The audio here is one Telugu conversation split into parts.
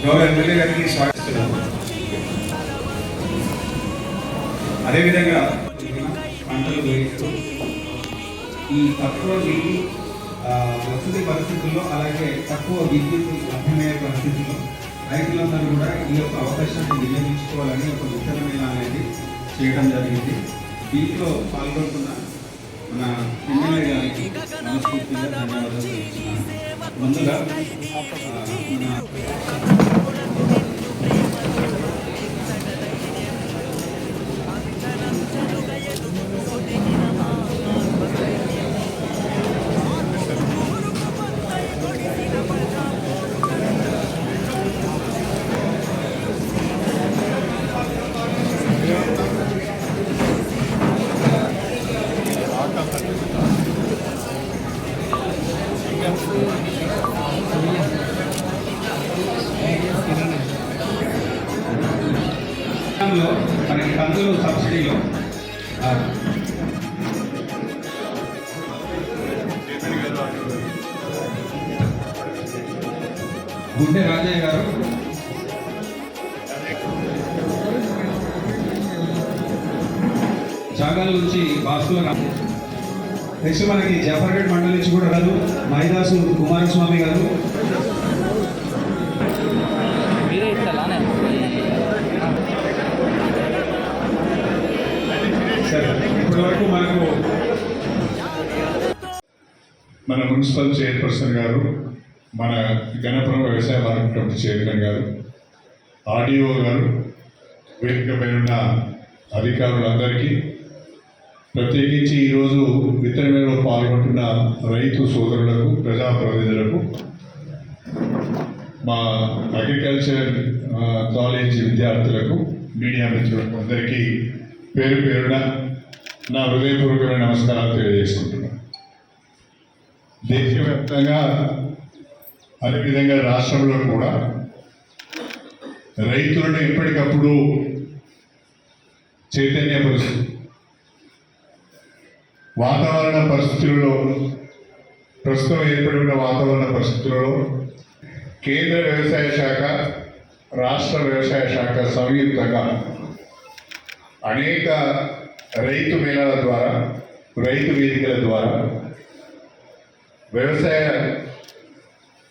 గౌరవ ఎమ్మెల్యే గారికి స్వాగతిస్తున్నాను. అదేవిధంగా పంటలు వేస్తూ ఈ తక్కువ నీటి వసతి పరిస్థితుల్లో, అలాగే తక్కువ విద్యుత్ లభ్యమయ్యే పరిస్థితుల్లో రైతులందరూ కూడా ఈ యొక్క అవకాశాన్ని వినియోగించుకోవాలని ఒక ముఖ్యమైన అనేది చేయడం జరిగింది. దీంట్లో పాల్గొంటున్న మన ఎమ్మెల్యే గారికి మనస్ఫూర్తిగా ధన్యవాదాలు తెలుస్తున్నాను. ముందుగా మనకి కందులు సబ్సిడీలో గుండె రాజయ్య గారు, జాగాల నుంచి భాస్కర్, నెక్స్ట్ మనకి జఫర్గఢ్ మండలి నుంచి కూడా గారు మైదాసు కుమారస్వామి గారు, ఇప్పటి వరకు మనకు మన మున్సిపల్ చైర్పర్సన్ గారు, మన గణపురం వ్యవసాయ మార్కెట్ కమిటీ చైర్మన్ గారు, ఆర్డీఓ గారు, వేదికపై ఉన్న అధికారులందరికీ, ప్రత్యేకించి ఈరోజు విత్తన మేళలో పాల్గొంటున్న రైతు సోదరులకు, ప్రజాప్రతినిధులకు, మా అగ్రికల్చర్ కాలేజీ విద్యార్థులకు, మీడియా మిత్రులకు అందరికీ పేరు పేరున నా హృదయపూర్వకమైన నమస్కారాలు తెలియజేసుకుంటున్నాను. దేశవ్యాప్తంగా అదేవిధంగా రాష్ట్రంలో కూడా రైతులను ఎప్పటికప్పుడు చైతన్యపరుస్తూ వాతావరణ పరిస్థితులలో, ప్రస్తుతం ఏర్పడిన వాతావరణ పరిస్థితులలో కేంద్ర వ్యవసాయ శాఖ, రాష్ట్ర వ్యవసాయ శాఖ సంయుక్తంగా అనేక రైతు మేళాల ద్వారా, రైతు వేదికల ద్వారా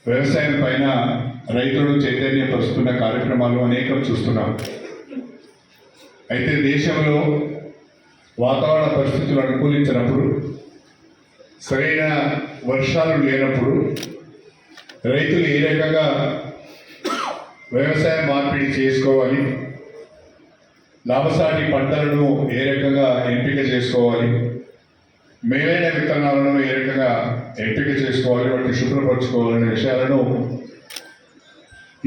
వ్యవసాయం పైన రైతులను చైతన్యపరుస్తున్న కార్యక్రమాలు అనేకం చూస్తున్నాం. అయితే దేశంలో వాతావరణ పరిస్థితులు అనుకూలించినప్పుడు, సరైన వర్షాలు లేనప్పుడు రైతులు ఏ రకంగా వ్యవసాయ మార్పిడి చేసుకోవాలి, లాభసాటి పంటలను ఏ రకంగా ఎంపిక చేసుకోవాలి, మేలైన విత్తనాలను ఏ రకంగా ఎంపిక చేసుకోవాలి, వాటిని శుభ్రపరచుకోవాలనే విషయాలను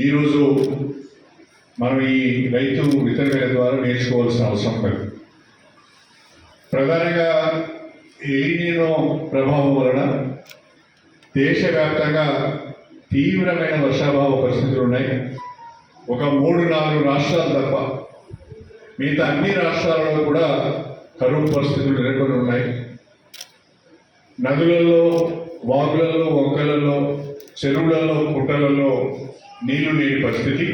ఈరోజు మనం ఈ రైతు విత్తన మేళ ద్వారా నేర్చుకోవాల్సిన అవసరం ఉంది. ప్రధానంగా ఎలినో ప్రభావం వలన దేశవ్యాప్తంగా తీవ్రమైన వర్షాభావ పరిస్థితులు ఉన్నాయి. ఒక 3-4 రాష్ట్రాలు తప్ప మిగతా అన్ని రాష్ట్రాలలో కూడా కరువు పరిస్థితులు నెలకొని ఉన్నాయి. నదులలో, వాగులలో, వంకలలో, చెరువులలో, కుంటలలో నీళ్లు లేని పరిస్థితి,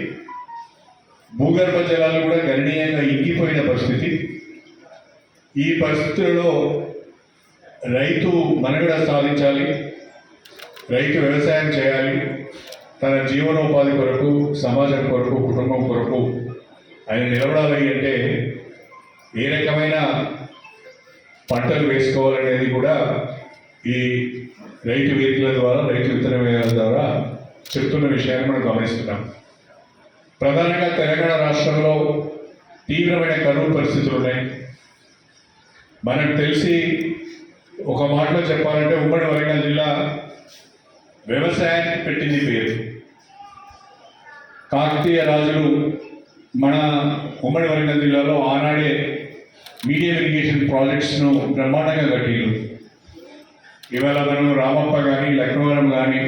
భూగర్భ జలాలు కూడా గణనీయంగా ఇంకిపోయిన పరిస్థితి. ఈ పరిస్థితులలో రైతు మనుగడ సాధించాలి, రైతు వ్యవసాయం చేయాలి, తన జీవనోపాధి కొరకు, సమాజం కొరకు, కుటుంబం కొరకు ఆయన నిలబడాలి అంటే ఏ రకమైన పంటలు వేసుకోవాలనేది కూడా ఈ రైతు వేదికల ద్వారా, రైతు విత్తన వేదికల ద్వారా చెప్తున్న విషయాన్ని మనం గమనిస్తున్నాం. ప్రధానంగా తెలంగాణ రాష్ట్రంలో తీవ్రమైన కరువు పరిస్థితులు ఉన్నాయి. మనకు తెలిసి ఒక మాటలో చెప్పాలంటే ఉమ్మడి వరంగల్ జిల్లా వ్యవసాయానికి పెట్టింది పేరు. కాకతీయ రాజులు మన ఉమ్మడి వరంగల్ జిల్లాలో ఆనాడే మీడియం ఇరిగేషన్ ప్రాజెక్ట్స్ను బ్రహ్మాండంగా కట్టిండ్రు. ఇవాళ మనం రామప్ప కానీ, లక్నవరం కానీ,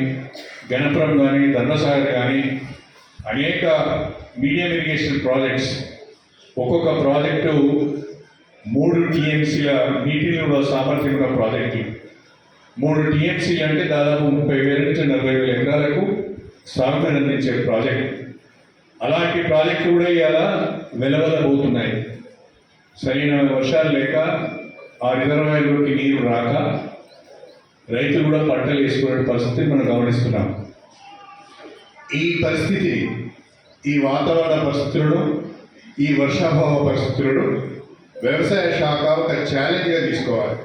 గణపురం కానీ, ధర్మసాగర్ కానీ అనేక మీడియం ఇరిగేషన్ ప్రాజెక్ట్స్, ఒక్కొక్క ప్రాజెక్టు 3 TMCల నీటిలో సామర్థ్యం ఉన్న ప్రాజెక్టులు. 3 TMCలు అంటే దాదాపు 30,000 నుంచి 40,000 ఎకరాలకు సాగునీరు అందించే ప్రాజెక్ట్. అలాంటి ప్రాజెక్టులు కూడా ఇవాళ వెలవెలబోతున్నాయి. సరైన వర్షాలు లేక ఆ రిజర్వాయర్లోకి నీరు రాక రైతులు కూడా పంటలు వేసుకునే పరిస్థితి మనం గమనిస్తున్నాం. ఈ పరిస్థితి, ఈ వాతావరణ పరిస్థితులను, ఈ వర్షాభావ పరిస్థితులను వ్యవసాయ శాఖ ఒక ఛాలెంజ్గా తీసుకోవాలి.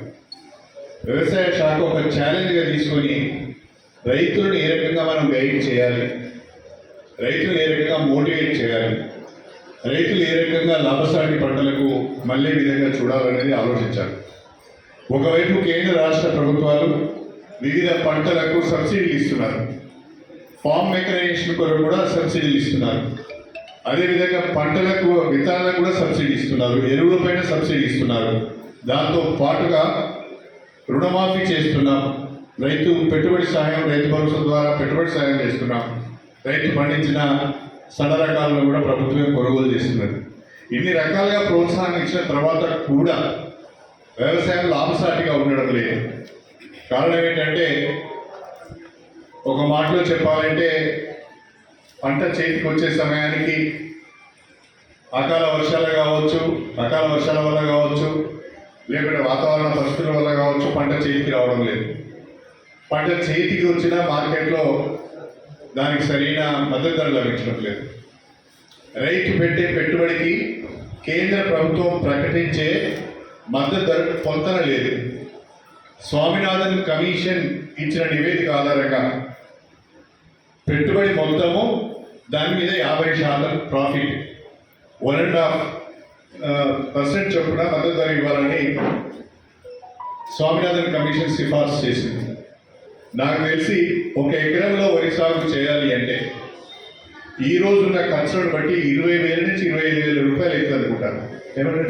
వ్యవసాయ శాఖ ఒక ఛాలెంజ్గా తీసుకొని రైతులను ఏ రకంగా మనం గైడ్ చేయాలి, రైతులు ఏ రకంగా మోటివేట్ చేయాలి, రైతులు ఏ రకంగా లాభసాటి పంటలకు మళ్ళీ విధంగా చూడాలనేది ఆలోచించాలి. ఒకవైపు కేంద్ర రాష్ట్ర ప్రభుత్వాలు వివిధ పంటలకు సబ్సిడీలు ఇస్తున్నారు, ఫార్మ్ మెకనైజేషన్ కొరకు కూడా సబ్సిడీలు ఇస్తున్నారు, అదేవిధంగా పంటలకు విత్తనాలకు కూడా సబ్సిడీ ఇస్తున్నారు, ఎరువుల పైన సబ్సిడీ ఇస్తున్నారు. దాంతో పాటుగా రుణమాఫీ చేస్తున్నాం, రైతు పెట్టుబడి సాయం, రైతు భరోసా ద్వారా పెట్టుబడి సాయం చేస్తున్నాం, రైతు పండించిన సన్న రకాలను కూడా ప్రభుత్వమే కొనుగోలు చేస్తున్నది. ఇన్ని రకాలుగా ప్రోత్సాహం ఇచ్చిన తర్వాత కూడా వ్యవసాయం లాభసాటిగా ఉండడం లేదు. కారణం ఏంటంటే, ఒక మాటలో చెప్పాలంటే, పంట చేతికి వచ్చే సమయానికి అకాల వర్షాలు కావచ్చు, అకాల వర్షాల వల్ల కావచ్చు, లేకుంటే వాతావరణ పరిస్థితుల వల్ల కావచ్చు, పంట చేతికి రావడం లేదు. పంట చేతికి వచ్చిన మార్కెట్లో దానికి సరైన మద్దతు ధర లభించడం లేదు. రైతు పెట్టే పెట్టుబడికి కేంద్ర ప్రభుత్వం ప్రకటించే మద్దతు ధర పొందన లేదు. స్వామినాథన్ కమిషన్ ఇచ్చిన నివేదిక ఆధారంగా పెట్టుబడి మొత్తము దాని మీద 50% ప్రాఫిట్, 1.5% చొప్పున మద్దతు ధర ఇవ్వాలని స్వామినాథన్ కమిషన్ సిఫార్సు చేసింది. నాకు తెలిసి 1 ఎకరంలో వరి సాగు చేయాలి అంటే ఈ రోజున్న ఖర్చులను బట్టి 20,000 నుంచి 25,000 రూపాయలు అవుతుంది అనుకుంటాను. ఏమంటే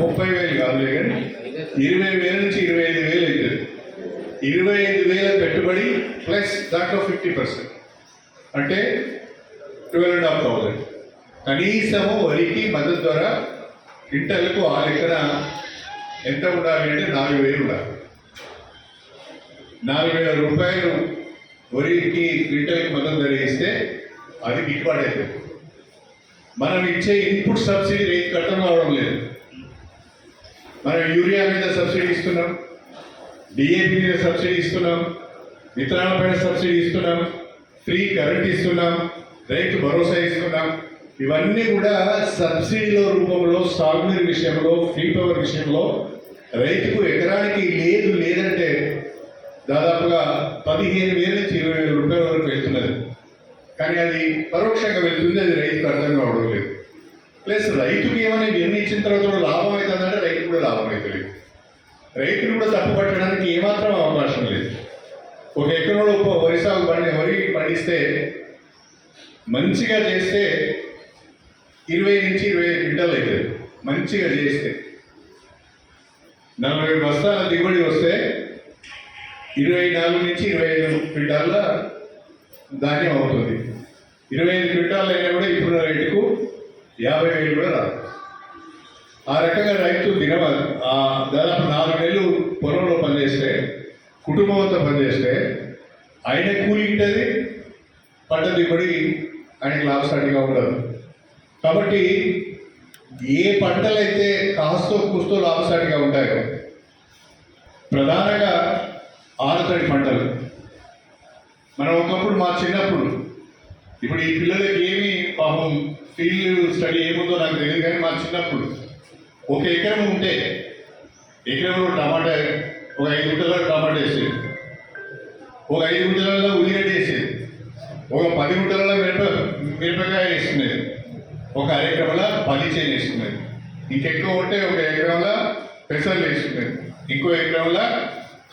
30,000 కాదులే, కానీ 20,000 నుంచి 25,000 అవుతుంది. 25,000 పెట్టుబడి ప్లస్ దాంట్లో 50%, అంటే 12,500. కనీసము వరికి మద్దతు ద్వారా క్వింటల్కు ఆ లెక్కన ఎంత ఉండాలి అంటే 4,000 ఉండాలి. 4,000 రూపాయలు వరికి క్వింటల్కి మద్దతు ధర ఇస్తే అది గిట్టుబాటు అవుతుంది. మనం ఇచ్చే ఇన్పుట్ సబ్సిడీ రేట్ కట్టడం రావడం లేదు. మనం యూరియా మీద సబ్సిడీ ఇస్తున్నాం, డిఏపి మీద సబ్సిడీ ఇస్తున్నాం, విత్తనాల పైన సబ్సిడీ ఇస్తున్నాం, ఫ్రీ కరెంట్ ఇస్తున్నాం, రైతు భరోసా ఇస్తున్నాం. ఇవన్నీ కూడా సబ్సిడీల రూపంలో, సాగునీరు విషయంలో, ఫ్రీ పవర్ విషయంలో రైతుకు ఎకరానికి లేదంటే దాదాపుగా 15,000 నుంచి 20,000 రూపాయల వరకు వెళ్తున్నది. కానీ అది పరోక్షంగా వెళ్తుంది, అది రైతుకు అర్థం కావడం లేదు. ప్లస్ రైతుకి ఏమైనా ఎన్ని ఇచ్చిన తర్వాత కూడా లాభం అవుతుందంటే రైతుకు కూడా లాభం అవుతుంది. రైతులు కూడా తప్పు పట్టడానికి ఏమాత్రం అవకాశం లేదు. 1 ఎకరంలో వరి సాగు వరి పండిస్తే మంచిగా చేస్తే 20 నుంచి 25 క్వింటాలు అవుతుంది. మంచిగా చేస్తే 40 బస్తాల దిగుబడి వస్తే 24 నుంచి 25 క్వింటాల ధాన్యం అవుతుంది. 25 క్వింటాలు అయినా కూడా ఇప్పుడున్న రేటుకు 50,000 కూడా రాదు. ఆ రకంగా రైతు దాదాపు 4 నెలలు పొలంలో పనిచేస్తే, కుటుంబంతో పనిచేస్తే ఆయన కూలి ఉంటుంది, పంట దిగుబడి ఆయనకి లాభసాటిగా ఉండదు. కాబట్టి ఏ పంటలైతే కాస్తో కూస్తో లాభసాటిగా ఉంటాయో, ప్రధానంగా ఆరుతడి పంటలు. మనం ఒకప్పుడు మా చిన్నప్పుడు, ఇప్పుడు ఈ పిల్లలకి ఏమి పాపం ఫీల్డ్ స్టడీ ఏముందో నాకు తెలియదు, కానీ మా చిన్నప్పుడు 1 ఎకరం ఉంటే ఎకరంలో టమాటా, ఒక 5 గుంటలలో టమాటా వేసేది, ఒక 5 గుంటలలో ఉల్లిగడ్డ వేసేది, ఒక 10 గుంటలలో మిరపకాయ వేసుకునేది, ఒక ఎకరంలో 10 చేను వేసుకునేది, ఇంకెక్కువ ఉంటే 1 ఎకరంలో పెసర్లు వేసుకునేది, ఇంకో ఎకరంలో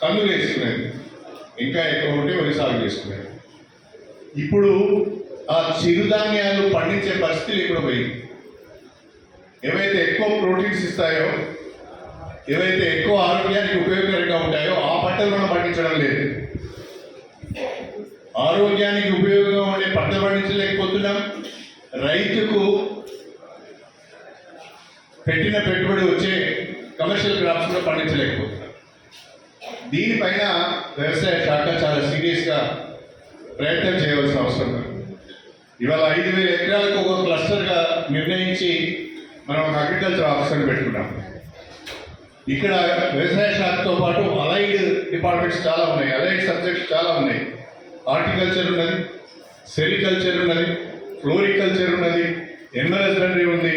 కందులు వేసుకునేది, ఇంకా ఎక్కువ ఉంటే వరి సాగు చేసుకునేది. ఇప్పుడు ఆ చిరుధాన్యాలు పండించే పరిస్థితులు ఇప్పుడు పోయింది. ఏవైతే ఎక్కువ ప్రోటీన్స్ ఇస్తాయో, ఏవైతే ఎక్కువ ఆరోగ్యానికి ఉపయోగకరంగా ఉంటాయో ఆ పంటలు మనం పండించడం లేదు. ఆరోగ్యానికి ఉపయోగంగా ఉండే పంట పండించలేకపోతున్నాం. రైతుకు పెట్టిన పెట్టుబడి వచ్చే కమర్షియల్ క్రాప్స్ కూడా పండించలేకపోతున్నాం. దీనిపైన వ్యవసాయ శాఖ చాలా సీరియస్గా ప్రయత్నం చేయవలసిన అవసరం ఉంది. ఇవాళ 5,000 ఎకరాలకు ఒక క్లస్టర్గా నిర్ణయించి మనం ఒక అగ్రికల్చర్ ఆఫీసర్ని పెట్టుకున్నాం. ఇక్కడ వ్యవసాయ శాఖతో పాటు అలైడ్ డిపార్ట్మెంట్స్ చాలా ఉన్నాయి, అలైడ్ సబ్జెక్ట్స్ చాలా ఉన్నాయి. హార్టికల్చర్ ఉన్నది, సెరికల్చర్ ఉన్నది, ఫ్లోరికల్చర్ ఉన్నది, ఎనిమల్ హస్బెండరీ ఉంది,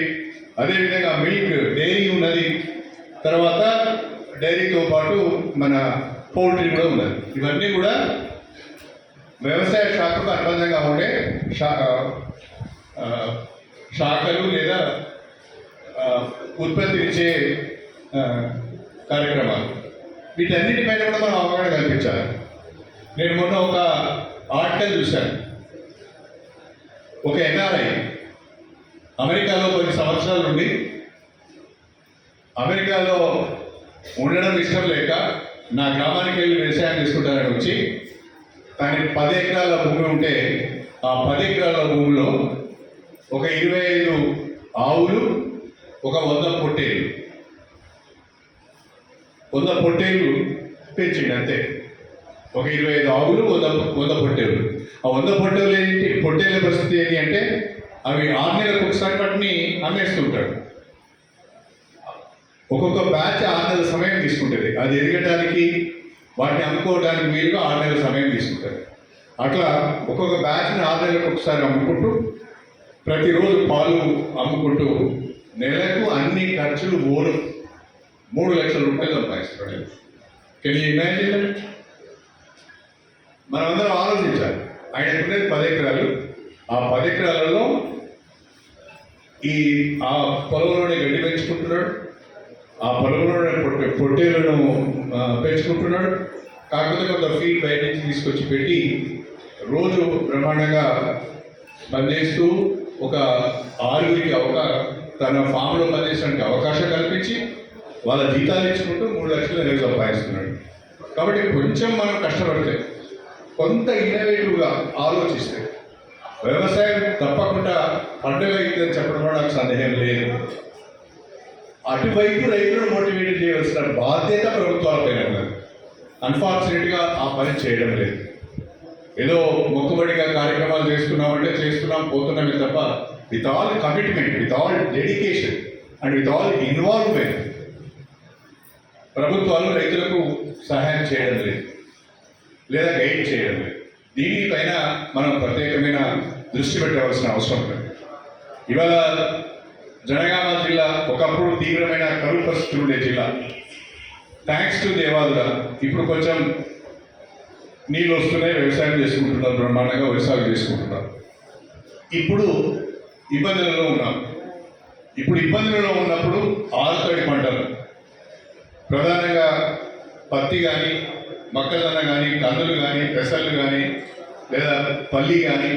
అదేవిధంగా మిల్క్ డైరీ ఉన్నది, తర్వాత డైరీతో పాటు మన పౌల్ట్రీ కూడా ఉన్నది. ఇవన్నీ కూడా వ్యవసాయ శాఖకు అనుబంధంగా ఉండే శాఖలు లేదా ఉత్పత్తినిచ్చే కార్యక్రమాలు. వీటన్నిటిపైన కూడా మనం అవగాహన కల్పించాలి. నేను మొన్న ఒక ఆర్టికల్ చూశాను. ఒక ఎన్ఆర్ఐ అమెరికాలో కొన్ని సంవత్సరాల నుండి అమెరికాలో ఉండడం ఇష్టం లేక నా గ్రామానికి వెళ్ళి వ్యవసాయం చేసుకుంటానని వచ్చి కానీ 10 ఎకరాల భూమి ఉంటే ఆ 10 ఎకరాల భూమిలో ఒక 25 ఆవులు, ఒక 100 పొట్టేళ్ళు, 100 పొట్టేళ్ళు పెంచిండు అంతే. ఒక 25 ఆవులు, 100 పొట్టేళ్ళు. ఆ 100 పొట్టేళ్ళు ఏంటి, పొట్టేళ్ళ పరిస్థితి ఏంటి అంటే అవి 6 నెలలకు ఒకసారి వాటిని అమ్మేస్తుంటాడు. ఒక్కొక్క బ్యాచ్ 6 నెలల సమయం తీసుకుంటుంది. అది ఎదగడానికి వాటిని అమ్ముకోవడానికి వీలుగా 6 నెలల సమయం తీసుకుంటుంది. అట్లా ఒక్కొక్క బ్యాచ్ని 6 నెలలకు ఒకసారి అమ్ముకుంటూ ప్రతిరోజు పాలు అమ్ముకుంటూ నెలకు అన్ని ఖర్చులు 3 లక్షల రూపాయలు సంపాదిస్తున్నాడు. Can you imagine? మనమందరం ఆలోచించాలి. ఆయన ఉండేది 10 ఎకరాలు. ఆ 10 ఎకరాలలో ఆ పొలంలోనే గడ్డి పెంచుకుంటున్నాడు, ఆ పొలంలోనే పొట్టేలను పెంచుకుంటున్నాడు. కాకపోతే కొంత ఫీడ్ బయట నుంచి తీసుకొచ్చి పెట్టి రోజు బ్రహ్మాండంగా పనిచేస్తూ ఒక 6గురికి తన ఫామ్లో పనిచేసడానికి అవకాశం కల్పించి వాళ్ళ జీతాలు ఇచ్చుకుంటూ 3 లక్షలు నెలకు సంపాదిస్తున్నాడు. కాబట్టి కొంచెం మనం కష్టపడితే, కొంత ఇన్నోవేటివ్గా ఆలోచిస్తే వ్యవసాయం తప్పకుండా పండుగ అవుతుందని చెప్పడంలో నాకు సందేహం లేదు. అటువైపు రైతులను మోటివేట్ చేయవలసిన బాధ్యత ప్రభుత్వాలపైన ఉన్నది. అన్ఫార్చునేట్గా ఆ పని చేయడం లేదు. ఏదో మొక్కుబడిగా కార్యక్రమాలు చేస్తున్నాం పోతున్నామే తప్ప with all commitment, with all dedication and with all involvement ప్రభుత్వాలు రైతులకు సహాయం చేయడం లేదు లేదా గైడ్ చేయడం లేదు. దీనిపైన మనం ప్రత్యేకమైన దృష్టి పెట్టవలసిన అవసరం ఉంది. ఇవాళ జనగామ జిల్లా ఒకప్పుడు తీవ్రమైన కరువు పరిస్థితులు ఉండే జిల్లా. థ్యాంక్స్ టు దేవాదుల ఇప్పుడు కొంచెం నీళ్ళు వస్తున్నాయి, వ్యవసాయం చేసుకుంటున్నారు, బ్రహ్మాండంగా వ్యవసాయం చేసుకుంటున్నారు. ఇప్పుడు ఇబ్బందులలో ఉన్నాం. ఇప్పుడు ఇబ్బందులలో ఉన్నప్పుడు ఆరుతడి పంటలు ప్రధానంగా పత్తి కానీ, మొక్కజొన్న కానీ, కందులు కానీ, పెసళ్ళు కానీ, లేదా పల్లి కానీ,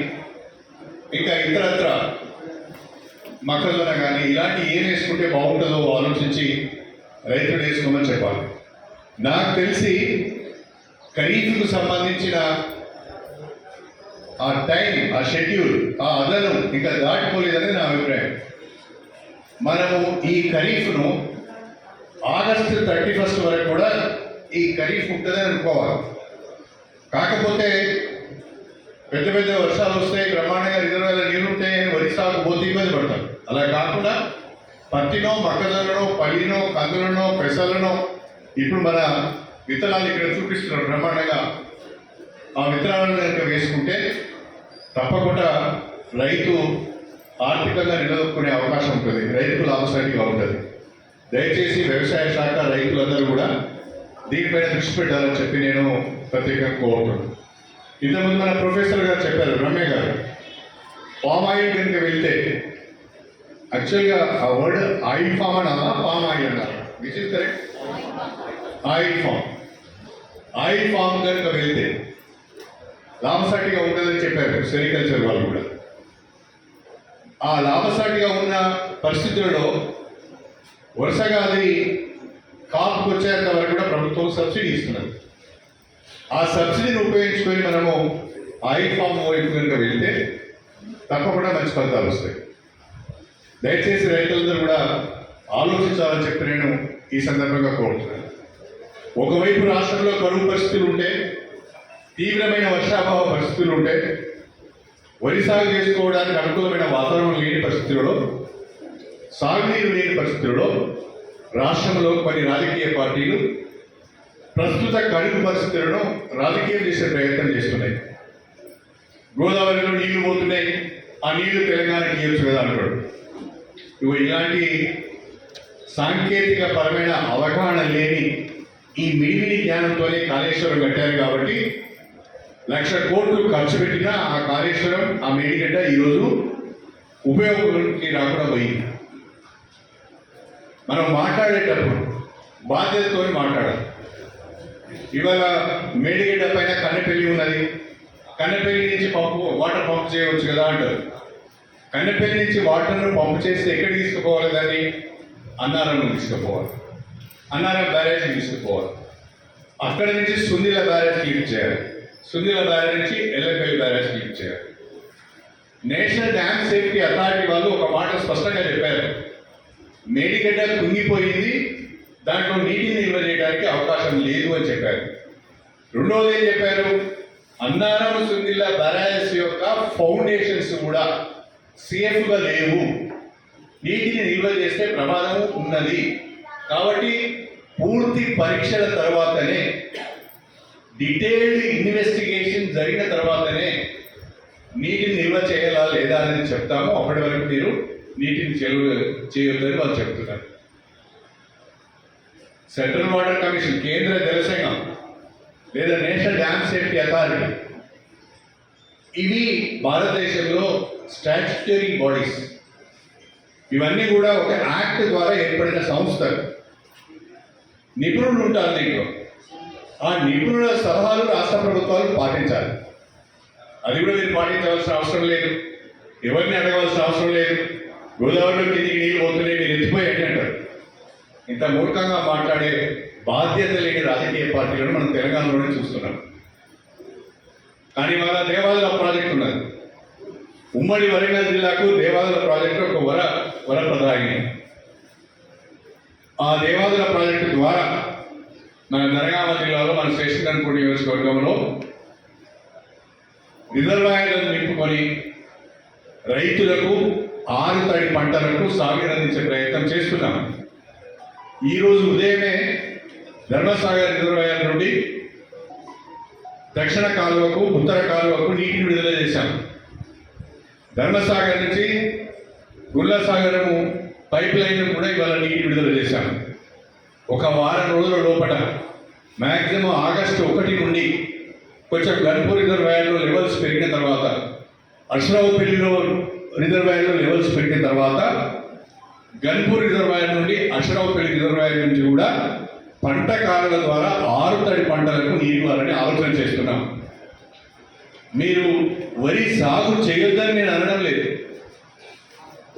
ఇంకా ఇతరత్ర మొక్కజొన్న కానీ ఇలాంటి ఏం వేసుకుంటే బాగుంటుందో ఆలోచించి రైతులు వేసుకోమని చెప్పాలి. నాకు తెలిసి ఖరీఫ్కు సంబంధించిన ఆ టైం, ఆ షెడ్యూల్, ఆ అదనం ఇంకా దాటిపోలేదని నా అభిప్రాయం. మనము ఈ ఖరీఫ్ను ఆగస్టు 31 వరకు కూడా ఈ ఖరీఫ్ ఉంటుందని అనుకోవాలి. కాకపోతే పెద్ద పెద్ద వర్షాలు వస్తాయి, బ్రహ్మాండంగా రిజర్వాయర్ల నీళ్ళుంటే వరి సాగు పోతే ఇబ్బంది పడతారు. అలా కాకుండా పత్తినో, మొక్కజొన్ననో, పల్లినో, కందులనో, పెసలనో ఇప్పుడు మన విత్తనాలు ఇక్కడ చూపిస్తున్నారు బ్రహ్మాండంగా. ఆ విత్తనాలను కనుక వేసుకుంటే తప్పకుండా రైతు ఆర్థికంగా నిలదొక్కునే అవకాశం ఉంటుంది, రైతుకు లాభసాటిగా ఉంటుంది. దయచేసి వ్యవసాయ శాఖ రైతులందరూ కూడా దీనిపైన దృష్టి పెట్టాలని చెప్పి నేను ప్రత్యేకంగా కోరుతున్నాను. ఇంతకుముందు మన ప్రొఫెసర్ గారు చెప్పారు, రమ్య గారు, పామ్ ఆయిల్ కనుక వెళ్తే యాక్చువల్గా ఆ వర్డ్ ఆయిల్ ఫామ్ అనాలా, పామ్ ఆయిల్ అనాలా, which is correct? Oil farm. Oil farm కనుక వెళ్తే లాభసాటిగా ఉంటుందని చెప్పారు సెరికల్చర్ వాళ్ళు కూడా. ఆ లాభసాటిగా ఉన్న పరిస్థితులలో వరుసగా అది కాపుకు వచ్చేంత వరకు కూడా ప్రభుత్వం సబ్సిడీ ఇస్తున్నారు. ఆ సబ్సిడీని ఉపయోగించుకొని మనము ఆయిల్ ఫామ్ వైపు కనుక వెళ్తే తప్పకుండా మంచి ఫలితాలు వస్తాయి. దయచేసి రైతులందరూ కూడా ఆలోచించాలని చెప్పి నేను ఈ సందర్భంగా కోరుతున్నాను. ఒకవైపు రాష్ట్రంలో కరువు పరిస్థితులు ఉంటే తీవ్రమైన వర్షాభావ పరిస్థితులు ఉంటే, వరి సాగు చేసుకోవడానికి అనుకూలమైన వాతావరణం లేని పరిస్థితులలో, సాగునీరు లేని పరిస్థితులలో రాష్ట్రంలో కొన్ని రాజకీయ పార్టీలు ప్రస్తుత కరువు పరిస్థితులను రాజకీయం చేసే ప్రయత్నం చేస్తున్నాయి. గోదావరిలో నీళ్లు పోతున్నాయి, ఆ నీళ్లు తెలంగాణకి ఇవ్వచ్చు కదా అంటాడు. ఇలాంటి సాంకేతిక పరమైన అవగాహన లేని ఈ మిడిమిడి జ్ఞానంతోనే కాళేశ్వరం కట్టారు కాబట్టి 1,00,000 కోట్లు ఖర్చు పెట్టినా ఆ కాళేశ్వరం, ఆ మేడిగడ్డ ఈరోజు ఉపయోగంకి రాకుండా పోయింది. మనం మాట్లాడేటప్పుడు బాధ్యతతో మాట్లాడాలి. ఇవాళ మేడిగడ్డ పైన కన్నెపల్లి ఉన్నది, కన్నెపల్లి నుంచి వాటర్ పంప్ చేయవచ్చు కదా అంటారు. కన్నెపల్లి నుంచి వాటర్ను పంప్ చేస్తే ఎక్కడికి తీసుకుపోవాలి? దాన్ని అన్నారం తీసుకుపోవాలి, అన్నారం బ్యారేజ్కి తీసుకుపోవాలి. అక్కడ నుంచి సుందిల బ్యారేజ్కి లిఫ్ట్ చేయాలి, సుందిల బ్యారేజ్ నుంచి ఎల్లపల్లి బ్యారేజ్కి లిఫ్ట్ చేయాలి. నేషనల్ డ్యామ్ సేఫ్టీ అథారిటీ వాళ్ళు ఒక మాట స్పష్టంగా చెప్పారు, మేడిగడ్డ కుంగిపోయింది, దాంట్లో నీటిని నిల్వ చేయడానికి అవకాశం లేదు అని చెప్పారు. రెండవది ఏం చెప్పారు? అన్నారం సుందిల్ల బ్యారేజెస్ యొక్క ఫౌండేషన్స్ కూడా సేఫ్గా లేవు, నీటిని నిల్వ చేస్తే ప్రమాదం ఉన్నది. కాబట్టి పూర్తి పరీక్షల తర్వాతనే, డీటెయిల్డ్ ఇన్వెస్టిగేషన్ జరిగిన తర్వాతనే నీటిని నిల్వ చేయాలా లేదా అనేది చెప్తాము. అప్పటి వరకు మీరు నీటిని చేయొద్దని వాళ్ళు చెప్తున్నారు. సెంట్రల్ వాటర్ కమిషన్, కేంద్ర జలసంఘం లేదా నేషనల్ డ్యామ్ సేఫ్టీ అథారిటీ, ఇవి భారతదేశంలో స్టాట్యుటరీ బాడీస్. ఇవన్నీ కూడా ఒక యాక్ట్ ద్వారా ఏర్పడిన సంస్థలు. నిపుణులు ఉంటారు దీంట్లో. ఆ నిపుణుల సలహాలు రాష్ట్ర ప్రభుత్వాలు పాటించాలి. అది కూడా మీరు పాటించవలసిన అవసరం లేదు, ఎవరిని అడగవలసిన అవసరం లేదు. గోదావరిలో కిందికి నీళ్ళు పోతున్నాయి, మీరు ఎత్తిపోయండి అంటారు. ఇంత మూర్ఖంగా మాట్లాడే బాధ్యత లేని రాజకీయ పార్టీలను మనం తెలంగాణలోనే చూస్తున్నాం. కానీ వాళ్ళ దేవాదుల ప్రాజెక్టు ఉన్నది. ఉమ్మడి వరంగల్ జిల్లాకు దేవాదుల ప్రాజెక్టు ఒక వరప్రదాయిని. ఆ దేవాదుల ప్రాజెక్టు ద్వారా మన జనగామ జిల్లాలో, మన శ్రీశైలంపూడి నియోజకవర్గంలో రిజర్వాయర్లను నింపుకొని రైతులకు ఆరుతడి పంటలకు సాగునందించే ప్రయత్నం చేస్తున్నాం. ఈరోజు ఉదయమే ధర్మసాగర్ రిజర్వాయర్ నుండి దక్షిణ కాలువకు, ఉత్తర కాలువకు నీటిని విడుదల చేశాం. ధర్మసాగర్ నుంచి గుల్లసాగరము పైప్ లైన్ కూడా ఇవాళ నీటి విడుదల చేశాం. ఒక వారం రోజుల లోపల మ్యాక్సిమం ఆగస్టు 1 నుండి కొంచెం గన్పూర్ రిజర్వాయర్లో లెవెల్స్ పెరిగిన తర్వాత, అశ్రావుపల్లిలో రిజర్వాయర్లో లెవెల్స్ పెరిగిన తర్వాత, గన్పూర్ రిజర్వాయర్ నుండి అశ్రావుపల్లి రిజర్వాయర్ నుంచి కూడా పంట కాలువల ద్వారా ఆరుతడి పంటలకు నీరు ఇవ్వాలని ఆలోచన చేస్తున్నాం. మీరు వరి సాగు చేయొద్దని నేను అనడం లేదు.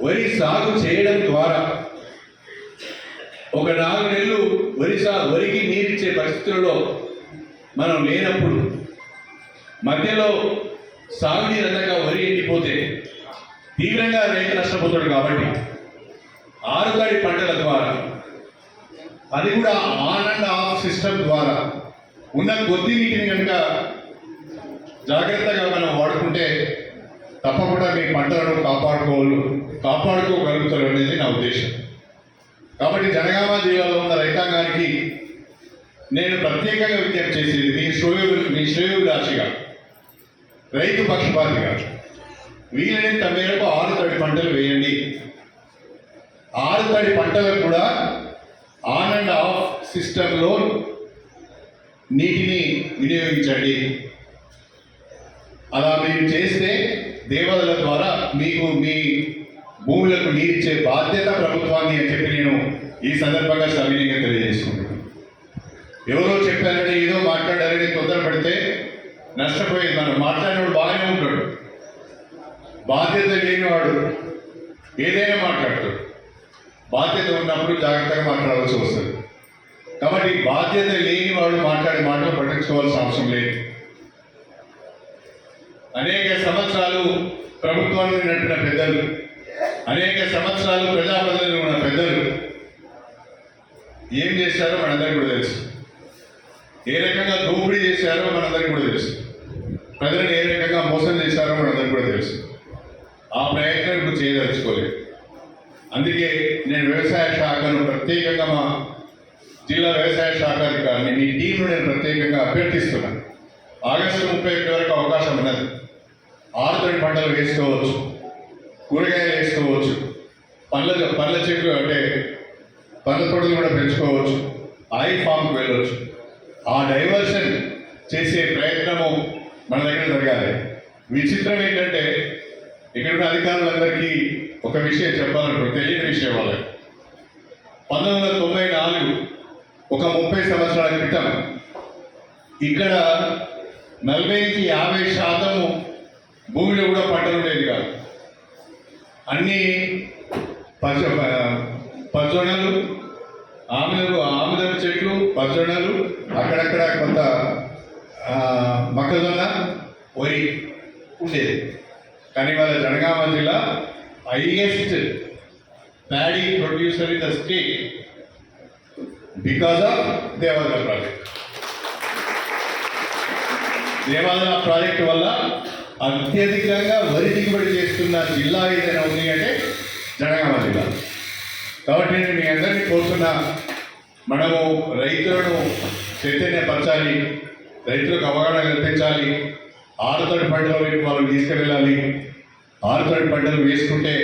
వరి సాగు చేయడం ద్వారా ఒక 4 నెలలు వరికి నీరిచ్చే పరిస్థితుల్లో మనం లేనప్పుడు, మధ్యలో సాగునీరు అందక వరి ఎండిపోతే తీవ్రంగా రైతు నష్టపోతాడు. కాబట్టి ఆరుతడి పంటల ద్వారా, అది కూడా ఆన్ అండ్ ఆఫ్ సిస్టమ్ ద్వారా ఉన్న కొద్ది నీటిని కనుక జాగ్రత్తగా మనం వాడుకుంటే తప్పకుండా మీ పంటలను కాపాడుకోగలుగుతారు అనేది నా ఉద్దేశం. కాబట్టి జనగామ జిల్లాలో ఉన్న రైతాంగానికి నేను ప్రత్యేకంగా విజ్ఞప్తి చేసేది, మీ శ్రేయోభిలాషిగా, రైతు పక్షపాతిగా వీలైనంత మేరకు ఆరుతడి పంటలు వేయండి. ఆరుతడి పంటలకు కూడా ఆన్ అండ్ ఆఫ్ సిస్టంలో నీటిని వినియోగించండి. అలా మీరు చేస్తే దేవాదుల ద్వారా మీకు మీ భూములకు నీరిచ్చే బాధ్యత ప్రభుత్వాన్ని అని చెప్పి నేను ఈ సందర్భంగా సవినయంగా తెలియజేసుకుంటున్నాను. ఎవరో చెప్పారని ఏదో మాట్లాడారని తొందరపడితే నష్టపోయేది. మనం మాట్లాడినప్పుడు బాగానే ఉంటాడు, బాధ్యత లేనివాడు ఏదైనా మాట్లాడతాడు. బాధ్యత ఉన్నప్పుడు జాగ్రత్తగా మాట్లాడాల్సి వస్తుంది. కాబట్టి బాధ్యత లేని వాడు మాట్లాడే మాటలు పట్టించుకోవాల్సిన అవసరం లేదు. అనేక సంవత్సరాలు ప్రభుత్వాన్ని నడిపిన పెద్దలు, అనేక సంవత్సరాలు ప్రజాప్రతినిధులు ఉన్న పెద్దలు ఏం చేశారో మనందరికీ కూడా తెలుసు. ఏ రకంగా దోపిడీ చేశారో మనందరికీ కూడా తెలుసు. ప్రజలను ఏ రకంగా మోసం చేశారో మనందరికీ కూడా తెలుసు. ఆ ప్రయత్నం ఇప్పుడు చేయదలుచుకోలేదు. అందుకే నేను వ్యవసాయ శాఖను ప్రత్యేకంగా మా జిల్లా వ్యవసాయ శాఖ అధికారిని మీ టీంను నేను ప్రత్యేకంగా అభ్యర్థిస్తున్నాను. ఆగస్టు 31 వరకు అవకాశం ఉన్నది. ఆరుతడి పంటలు వేసుకోవచ్చు, కూరగాయలు వేసుకోవచ్చు, పండ్ల చెట్లు అంటే పండ్ల తోటలు కూడా పెంచుకోవచ్చు, ఆయిల్ ఫామ్కి వెళ్ళవచ్చు. ఆ డైవర్షన్ చేసే ప్రయత్నము మన దగ్గర జరగాలి. విచిత్రం ఏంటంటే ఇక్కడ ఉన్న అధికారులందరికీ ఒక విషయం చెప్పాలంటారు, తెలియని విషయం వాళ్ళకి. 1994 ఒక 30 సంవత్సరాల క్రితం ఇక్కడ 40-50% భూమిలో కూడా పంటలు ఉండేది కాదు. అన్నీ పచ్చొనలు, ఆముదం చెట్లు, పచ్చొనలు, అక్కడక్కడ కొంత మొక్కజొన్న, వరి ఉండేది. కానీ వాళ్ళ జనగామ జిల్లా highest paddy producer in the state because of దేవాలయ ప్రాజెక్ట్. దేవాలయ ప్రాజెక్టు వల్ల అత్యధికంగా వరి దిగుబడి చేస్తున్న జిల్లా ఏదైనా ఉంది అంటే జనగామ జిల్లా. కాబట్టి నేను మీ అందరినీ కోరుతున్నా, మనము రైతులను చైతన్యపరచాలి, రైతులకు అవగాహన కల్పించాలి. ఆరుతడి పంటల వైపు వాళ్ళని తీసుకువెళ్ళాలి. ఆరుతడి పంటలు వేసుకుంటే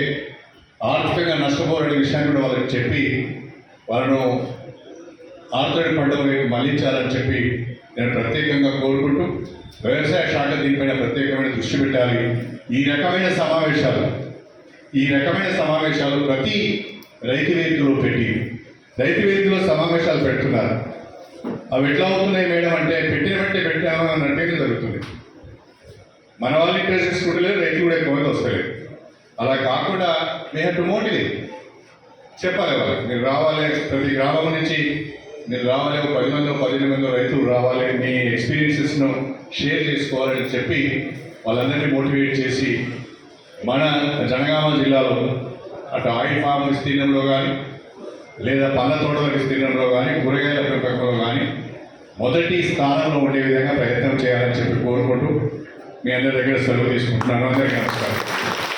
ఆర్థికంగా నష్టపోరనే విషయాన్ని కూడా వాళ్ళకి చెప్పి వాళ్ళను ఆరుతడి పంటల వైపు మళ్లించాలని చెప్పి నేను ప్రత్యేకంగా కోరుకుంటూ, వ్యవసాయ శాఖ దీనిపైన ప్రత్యేకమైన దృష్టి పెట్టాలి. ఈ రకమైన సమావేశాలు ప్రతి రైతు వేదికలో పెట్టి రైతు వేదికలో సమావేశాలు పెడుతున్నారు. అవి ఎట్లా అవుతున్నాయి మేడం అంటే పెట్టిన బట్టే పెట్టాము అన్నట్టుగా జరుగుతుంది. మన వాళ్ళు ఇంట్రెస్ట్ తీసుకుంటలేదు, రైతులు కూడా ఎక్కువ మంది వస్తలేదు. అలా కాకుండా వీ హ్యావ్ టు మోటివేట్, చెప్పాలి వాళ్ళకి, మీరు రావాలి, ప్రతి గ్రామం నుంచి మీరు రావాలి, 10 మందో 15 మందో రైతులు రావాలి, మీ ఎక్స్పీరియన్సెస్ను షేర్ చేసుకోవాలని చెప్పి వాళ్ళందరినీ మోటివేట్ చేసి మన జనగామ జిల్లాలో అటు ఆయిల్ ఫామ్ విస్తీర్ణంలో కానీ, లేదా పండ్ల తోటల విస్తీర్ణంలో కానీ, కూరగాయల పెంపకంలో కానీ మొదటి స్థానంలో ఉండే విధంగా ప్రయత్నం చేయాలని చెప్పి కోరుకుంటూ మీ అందరి దగ్గర సెలవు తీసుకుంటున్నాను. అందరికీ నమస్కారం.